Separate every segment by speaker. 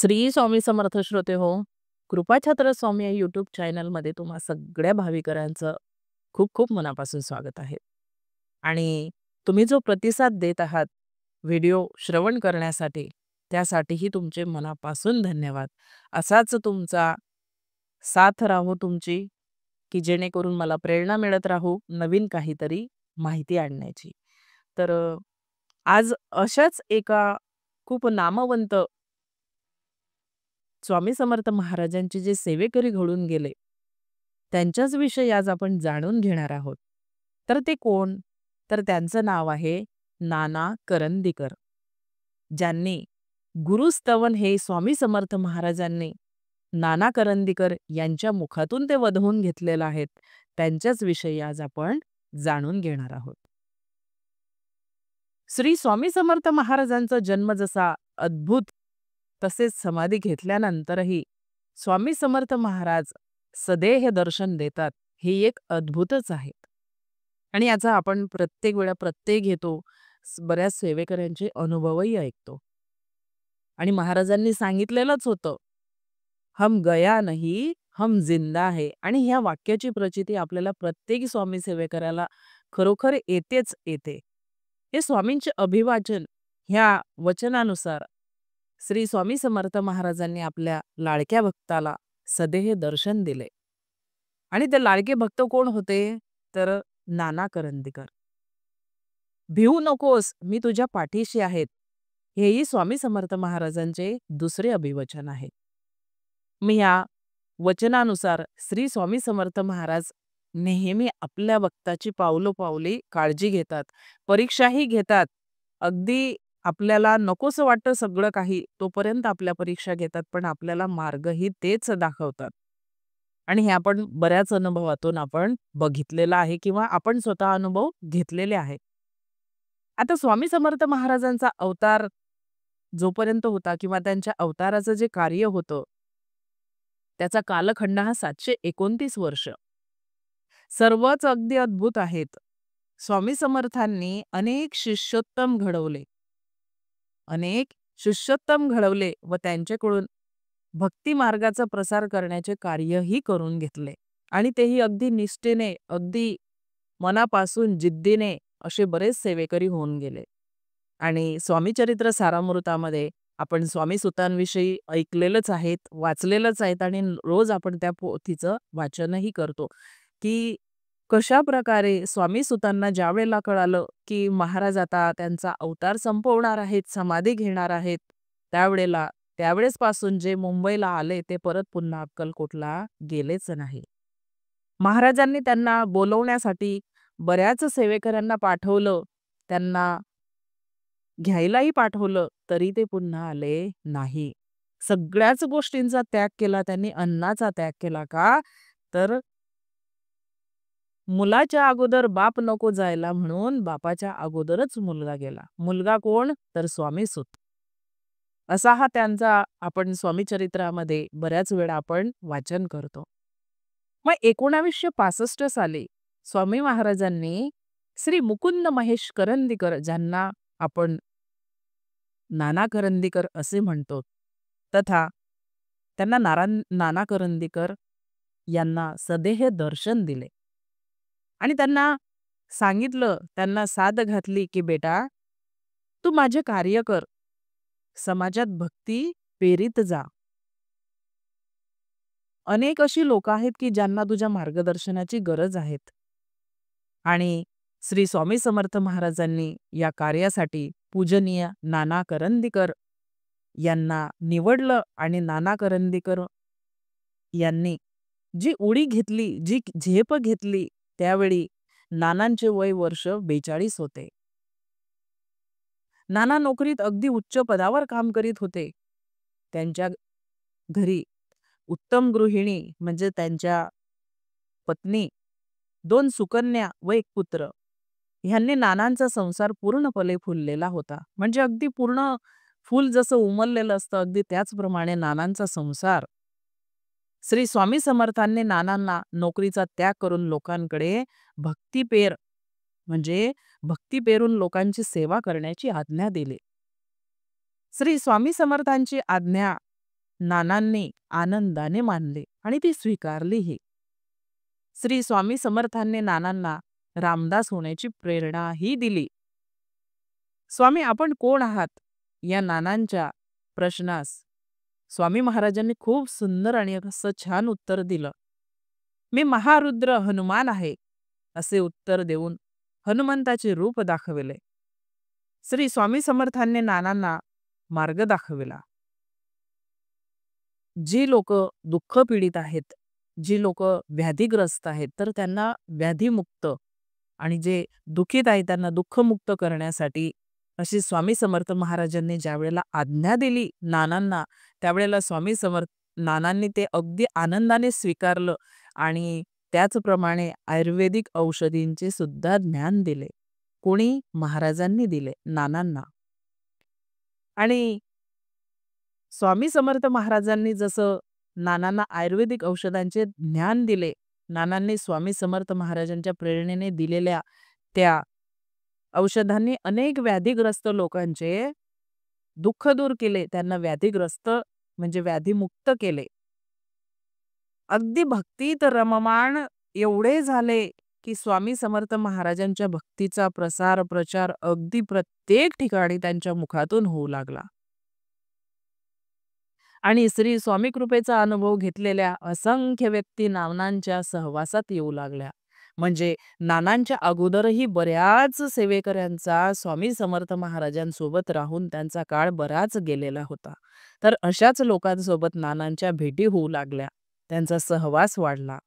Speaker 1: श्री स्वामी समर्थ श्रोते हो. कृपाछत्र स्वामी या यूट्यूब चॅनलमध्ये तुम्हा सगळ्या भाविकरांचं खूप खूप मनापासून स्वागत आहे. आणि तुम्ही जो प्रतिसाद देत आहात व्हिडिओ श्रवण करण्यासाठी, त्यासाठीही तुमचे मनापासून धन्यवाद. असाच तुमचा साथ राहो तुमची, की जेणेकरून मला प्रेरणा मिळत राहू नवीन काहीतरी माहिती आणण्याची. तर आज अशाच एका खूप नामवंत स्वामी समर्थ महाराजांचे जे सेवेकरी घडून गेले, त्यांच्याच विषयी आज आपण जाणून घेणार आहोत. तर ते कोण? तर त्यांचं नाव आहे नाना करंदीकर. ज्यांनी गुरुस्तवन हे स्वामी समर्थ महाराजांनी नाना करंदीकर यांच्या मुखातून ते वधवून घेतलेलं आहेत. त्यांच्याच विषयी आज आपण जाणून घेणार आहोत. श्री स्वामी समर्थ महाराजांचा जन्म जसा अद्भुत, तसेच समाधी घेतल्यानंतरही स्वामी समर्थ महाराज सदेह दर्शन देतात, हे एक अद्भुतच आहे. आणि याचा आपण प्रत्येक वेळा प्रत्यय घेतो, बऱ्याच सेवेकऱ्यांचे अनुभवही ऐकतो. आणि महाराजांनी सांगितलेलंच होतं, हम गया नहीं हम जिंदा है. आणि ह्या वाक्याची प्रचिती आपल्याला प्रत्येक स्वामी सेवेकराला खरोखर येतेच येते. हे स्वामींचे अभिवाचन ह्या वचनानुसार श्री स्वामी समर्थ महाराजांनी आपल्या लाडक्या भक्ताला सदेह दर्शन दिले. आणि ते लाडके भक्त कोण होते? तर नाना करंदीकर. भिवू नकोस, मी तुझ्या पाठीशी आहेत. हेही स्वामी समर्थ महाराजांचे दुसरे अभिवचन आहे. मी ह्या वचनानुसार श्री स्वामी समर्थ महाराज नेहमी आपल्या भक्ताची पावलोपावली काळजी घेतात, परीक्षाही घेतात. अगदी आपल्याला नकोसं वाटतं सगळं काही, तोपर्यंत आपल्या परीक्षा घेतात, पण आपल्याला मार्गही तेच दाखवतात. आणि हे आपण बऱ्याच अनुभवातून आपण बघितलेलं आहे किंवा आपण स्वतः अनुभव घेतलेले आहेत. आता स्वामी समर्थ महाराजांचा अवतार जोपर्यंत होता किंवा त्यांच्या अवताराचं जे कार्य होतं, त्याचा कालखंड हा 729 वर्ष. सर्वच अगदी अद्भुत आहेत. स्वामी समर्थांनी अनेक शिष्योत्तम घडवले. अनेक शिष्योत्तम घडवले व त्यांच्याकडून भक्ती मार्गाचा प्रसार करण्याचे कार्यही करून घेतले. आणि तेही अगदी निष्ठेने, अगदी मनापासून जिद्दीने असे बरेच सेवेकरी होऊन गेले. आणि स्वामी चरित्र सारामृतामध्ये आपण स्वामी सुतांविषयी ऐकलेलंच आहेत, वाचलेलंच आहेत आणि रोज आपण त्या पोथीचं वाचनही करतो, की कशा प्रकारे स्वामी सुतांना ज्यावेळेला कळालं की महाराज आता त्यांचा अवतार संपवणार आहेत, समाधी घेणार आहेत, त्यावेळेसपासून जे मुंबईला आले ते परत पुन्हा अक्कलकोटला गेलेच नाही. महाराजांनी त्यांना बोलवण्यासाठी बऱ्याच सेवेकऱ्यांना पाठवलं, त्यांना घ्यायलाही पाठवलं, तरी ते पुन्हा आले नाही. सगळ्याच गोष्टींचा त्याग केला त्यांनी. अन्नाचा त्याग केला का? तर मुलाच्या अगोदर बाप नको जायला म्हणून बापाच्या अगोदरच मुलगा गेला. मुलगा कोण? तर स्वामी सुत. असा हा त्यांचा आपण स्वामी चरित्रामध्ये बऱ्याच वेळा आपण वाचन करतो. मग 1965 साली स्वामी महाराजांनी श्री मुकुंद महेश करंदीकर, ज्यांना आपण नाना करंदीकर असे म्हणतो, तथा त्यांना नाना करंदीकर यांना सदेह दर्शन दिले. आणि त्यांना सांगितलं, त्यांना साद घातली, की बेटा तू माझे कार्य कर, समाजात भक्ती पेरीत जा. अनेक अशी लोक आहेत की ज्यांना तुझ्या मार्गदर्शनाची गरज आहेत. आणि श्री स्वामी समर्थ महाराजांनी या कार्यासाठी पूजनीय नाना करंदीकर यांना निवडलं. आणि नाना करंदीकर यांनी जी उडी घेतली, जी झेप घेतली, त्यावेळी नानांचे वय वर्ष 42 होते. नाना नोकरीत अगदी उच्च पदावर काम करीत होते. त्यांच्या घरी उत्तम गृहिणी म्हणजे त्यांच्या पत्नी, 2 सुकन्या व 1 पुत्र ह्यांनी नानांचा संसार पूर्णपणे फुललेला होता. म्हणजे अगदी पूर्ण फूल जसं उमललेलं असतं, अगदी त्याचप्रमाणे नानांचा संसार. श्री स्वामी समर्थांनी नानांना नोकरीचा त्याग करून लोकांकडे भक्तिपेर म्हणजे भक्ती पेरून लोकांची सेवा करण्याची आज्ञा दिली. श्री स्वामी समर्थांची आज्ञा नानांनी आनंदाने मानले आणि ती स्वीकारलीही. श्री स्वामी समर्थांनी नानांना रामदास होण्याची प्रेरणाही दिली. स्वामी आपण कोण आहात या नानांच्या प्रश्नास स्वामी महाराजांनी खूप सुंदर आणि असं छान उत्तर दिलं. मी महारुद्र हनुमान आहे असे उत्तर देऊन हनुमंताचे रूप दाखविले. श्री स्वामी समर्थांनी नानांना मार्ग दाखविला. जी लोक दुःख पीडित आहेत, जी लोक व्याधीग्रस्त आहेत, तर त्यांना व्याधीमुक्त आणि जे दुःखित आहेत त्यांना दुःखमुक्त करण्यासाठी अशी स्वामी समर्थ महाराजांनी ज्या वेळेला आज्ञा दिली नानांना, त्यावेळेला स्वामी समर्थ नानांनी ते अगदी आनंदाने स्वीकारलं आणि त्याचप्रमाणे आयुर्वेदिक औषधींचे सुद्धा ज्ञान दिले. कोणी? महाराजांनी दिले नानांना. आणि स्वामी समर्थ महाराजांनी जसं नानांना आयुर्वेदिक औषधांचे ज्ञान दिले, नानांनी स्वामी समर्थ महाराजांच्या प्रेरणेने दिलेल्या त्या औषधांनी अनेक व्याधीग्रस्त लोकांचे दुःख दूर केले, त्यांना व्याधीग्रस्त म्हणजे व्याधीमुक्त केले. अगदी भक्तीत रममाण एवढे झाले की स्वामी समर्थ महाराजांच्या भक्तीचा प्रसार प्रचार अगदी प्रत्येक ठिकाणी त्यांच्या मुखातून होऊ लागला. आणि श्री स्वामी कृपेचा अनुभव घेतलेल्या असंख्य व्यक्ती नानांच्या सहवासात येऊ लागल्या. म्हणजे नानांच्या अगोदरही बऱ्याच सेवेकऱ्यांचा स्वामी समर्थ महाराजांसोबत राहून त्यांचा काळ बराच गेलेला होता. तर अशाच लोकांसोबत नानांच्या भेटी होऊ लागल्या, त्यांचा सहवास वाढला.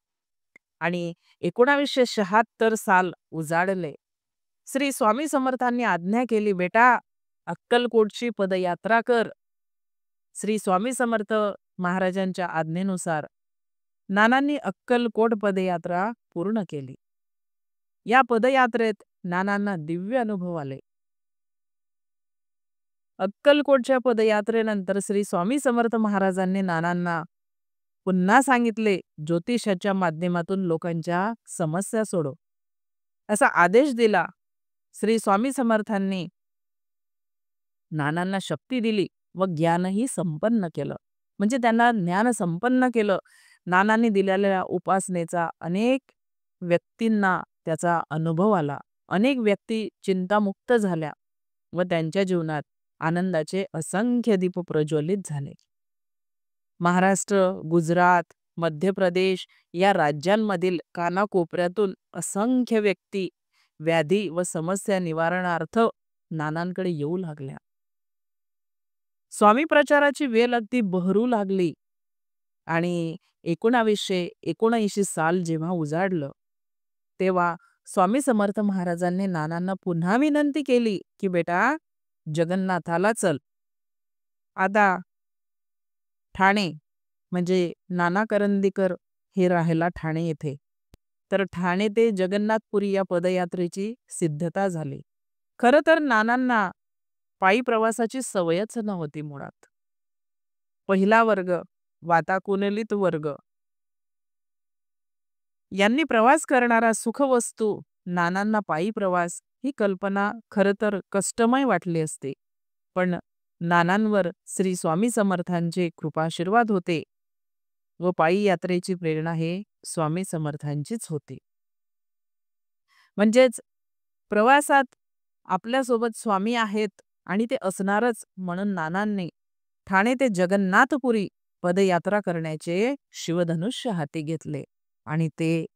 Speaker 1: आणि 1976 साल उजाडले. श्री स्वामी समर्थांनी आज्ञा केली, बेटा अक्कलकोटची पदयात्रा कर. श्री स्वामी समर्थ महाराजांच्या आज्ञेनुसार नानांनी अक्कलकोट पदयात्रा पूर्ण केली. या पदयात्रेत नानांना दिव्य अनुभव आले. अक्कलकोटच्या पदयात्रेनंतर श्री स्वामी समर्थ महाराजांनी नानांना पुन्हा सांगितले, ज्योतिषाच्या माध्यमातून लोकांच्या समस्या सोडव असा आदेश दिला. श्री स्वामी समर्थांनी नानांना शक्ती दिली व ज्ञानही संपन्न केलं. म्हणजे त्यांना ज्ञान संपन्न केलं. नानांनी दिलेल्या उपासनेचा अनेक व्यक्तींना त्याचा अनुभव आला. अनेक व्यक्ती चिंतामुक्त झाल्या व त्यांच्या जीवनात आनंदाचे असंख्य दीप प्रज्वलित झाले. महाराष्ट्र, गुजरात, मध्य प्रदेश या राज्यांमधील कानाकोपऱ्यातून असंख्य व्यक्ती व्याधी व समस्या निवारणार्थ नानांकडे येऊ लागल्या. स्वामी प्रचाराची वेळ अगदी बहरू लागली आणि 1979 साल जेव्हा उजाडलं तेव्हा स्वामी समर्थ महाराजांनी नानांना पुन्हा विनंती केली की बेटा जगन्नाथाला चल. आता ठाणे म्हणजे नाना करंदीकर हे राहायला ठाणे येथे, तर ठाणे ते जगन्नाथपुरी या पदयात्रेची सिद्धता झाली. खरं तर नानांना पायी प्रवासाची सवयच नव्हती मुळात. पहिला वर्ग, वाताकुंलित वर्ग यांनी प्रवास करणारा सुखवस्तू नानांना पायी प्रवास ही कल्पना खरं तर कष्टमय वाटली असते. पण नानांवर श्री स्वामी समर्थांचे कृपाशीर्वाद होते व पायी यात्रेची प्रेरणा हे स्वामी समर्थांचीच होती. म्हणजेच प्रवासात आपल्यासोबत स्वामी आहेत आणि ते असणारच म्हणून नानांनी ठाणे ते जगन्नाथपुरी पदयात्रा करण्याचे शिवधनुष्य हाती घेतले आणि ते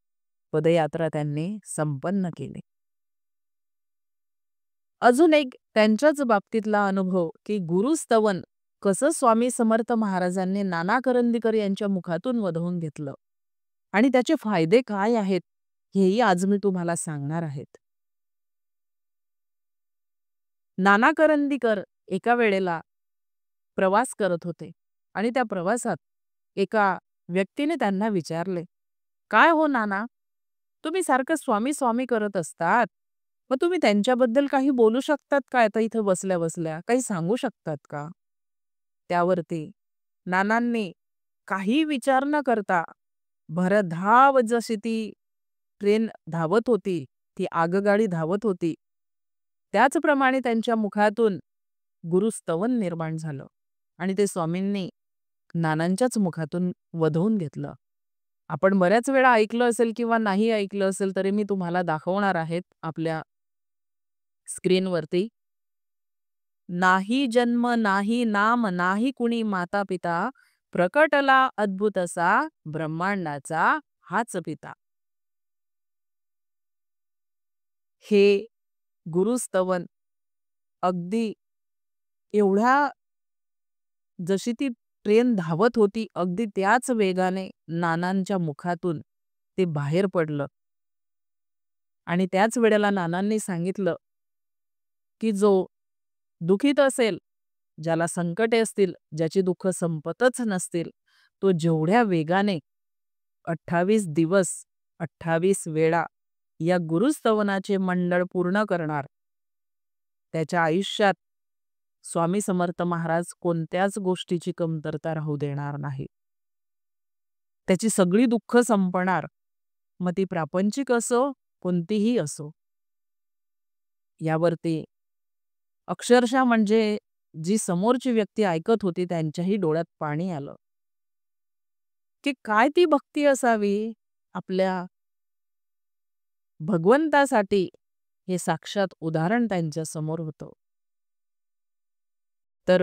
Speaker 1: पदयात्रा त्यांनी संपन्न केली. अजून एक त्यांच्याच बाबतीतला अनुभव की गुरुस्तवन कसं स्वामी समर्थ महाराजांनी नाना करंदीकर यांच्या मुखातून वधवून घेतलं आणि त्याचे फायदे काय आहेत हेही आज मी तुम्हाला सांगणार आहेत. नाना करंदीकर एका वेळेला प्रवास करत होते आणि त्या प्रवासात एका व्यक्तीने त्यांना विचारले, काय हो नाना, तुम्ही सारखं स्वामी स्वामी करत असतात, मग तुम्ही त्यांच्याबद्दल काही बोलू शकतात का? आता इथं बसल्या बसल्या काही सांगू शकतात का? त्यावरती नानांनी काही विचार न करता भरधाव जशी ती ट्रेन धावत होती, ती आगगाडी धावत होती, त्याचप्रमाणे त्यांच्या मुखातून गुरुस्तवन निर्माण झालं आणि ते स्वामींनी नानांच्याच मुखातून वधवून घेतलं. आपण बऱ्याच वेळा ऐकलं असेल किंवा नाही ऐकलं असेल तरी मी तुम्हाला दाखवणार आहेत आपल्या स्क्रीनवरती. नाही जन्म नाही नाम नाही कुणी माता पिता, प्रकटला अद्भुत असा ब्रह्मांडाचा हाच पिता. हे गुरुस्तवन अगदी एवढ्या जशी ती ट्रेन धावत होती अगदी त्याच वेगाने नानांच्या मुखातून ते बाहेर पडलं. आणि त्याच वेळेला नानांनी सांगितलं, की जो दुखीत असेल, ज्याला संकटे असतील, ज्याची दुःख संपतच नसतील, तो जेवढ्या वेगाने 28 दिवस 28 वेळा या गुरुस्तवनाचे मंडळ पूर्ण करणार, त्याच्या आयुष्यात स्वामी समर्थ महाराज कोणत्याच गोष्टीची कमतरता राहू देणार नाही. त्याची सगळी दुःख संपणार. मग ती प्रापंचिक असो, कोणतीही असो. यावरती अक्षरशः म्हणजे जी समोरची व्यक्ती ऐकत होती त्यांच्याही डोळ्यात पाणी आलं, की काय ती भक्ती असावी आपल्या भगवंतासाठी. हे साक्षात उदाहरण त्यांच्या समोर होतं. तर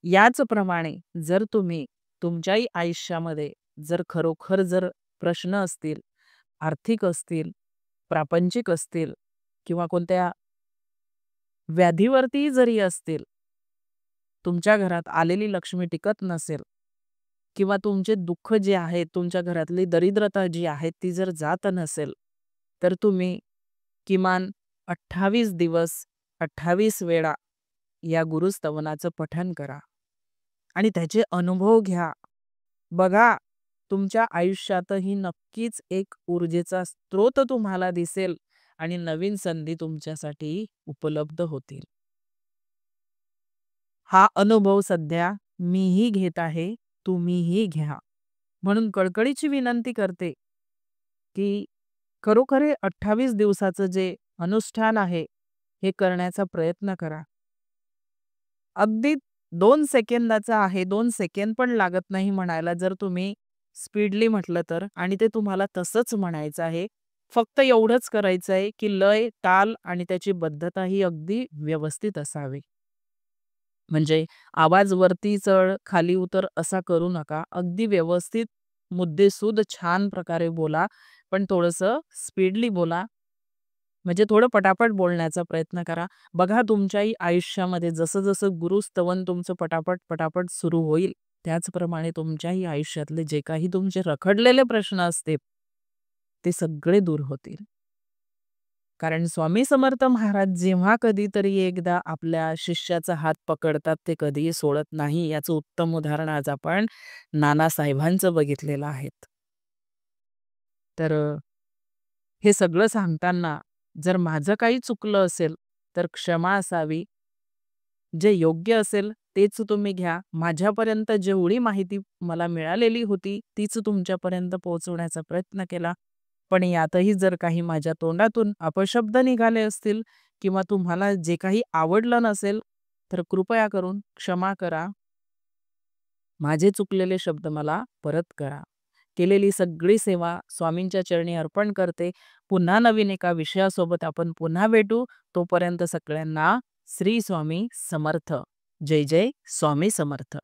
Speaker 1: याचप्रमाणे जर तुम्ही तुमच्याही आयुष्यामध्ये जर खरोखर जर प्रश्न असतील, आर्थिक असतील, प्रापंचिक असतील किंवा कोणत्या व्याधीवरती जरी असतील, तुमच्या घरात आलेली लक्ष्मी टिकत नसेल किंवा तुमचे दुःख जे आहे, तुमच्या घरातली दरिद्रता जी आहे ती जर जात नसेल, तर तुम्ही किमान 28 दिवस 28 वेळा या गुरुस्तवनाचं पठण करा आणि त्याचे अनुभव घ्या. बघा, तुमच्या आयुष्यातही नक्कीच एक ऊर्जेचा स्रोत तुम्हाला दिसेल आणि नवीन संधी तुमच्यासाठी उपलब्ध होतील. हा अनुभव सध्या मीही घेत आहे, तुम्हीही घ्या. म्हणून कळकळीची विनंती करते, की खरोखर हे 28 दिवसाचं जे अनुष्ठान आहे, हे करण्याचा प्रयत्न करा. अगदी 2 सेकंदाचा आहे, 2 सेकंद पण लागत नाही म्हणायला जर तुम्ही स्पीडली म्हटलं तर. आणि ते तुम्हाला तसंच म्हणायचं आहे. फक्त एवढंच करायचं आहे, की लय, ताल आणि त्याची बद्धता ही अगदी व्यवस्थित असावी. म्हणजे आवाज वरती चढ, खाली उतर असा करू नका. अगदी व्यवस्थित, मुद्देसूद छान प्रकारे बोला, पण थोडंसं स्पीडली बोला. म्हणजे थोडं पटापट बोलण्याचा प्रयत्न करा. बघा तुमच्याही आयुष्यामध्ये जसं-जसं गुरुस्तवन तुमचं पटापट सुरू होईल, त्याचप्रमाणे तुमच्याही आयुष्यातले जे काही तुमचे रखडलेले प्रश्न असतील, ते सगळे दूर होतील. कारण स्वामी समर्थ महाराज जेव्हा कधीतरी एकदा आपल्या शिष्याचा हात पकडतात, ते कधीही सोडत नाही. याचं उत्तम उदाहरण आज आपण नानासाहेबांचं बघितलेलं आहे. तर हे सगळं सांगताना जर माझं काही चुकलं असेल, तर क्षमा असावी. जे योग्य असेल तेच तुम्ही घ्या. माझ्यापर्यंत जेवढी माहिती मला मिळालेली होती, तीच तुमच्यापर्यंत पोहोचवण्याचा प्रयत्न केला. पण यातही जर काही माझ्या तोंडातून अपशब्द निघाले असतील किंवा तुम्हाला जे काही आवडलं नसेल, तर कृपया करून क्षमा करा. माझे चुकलेले शब्द मला परत करा. केलेली सगळी सेवा स्वामींच्या चरणी अर्पण करते. पुन्हा नवीन एका विषयासोबत आपण पुन्हा भेटू. तोपर्यंत सगळ्यांना श्री स्वामी समर्थ. जय जय स्वामी समर्थ.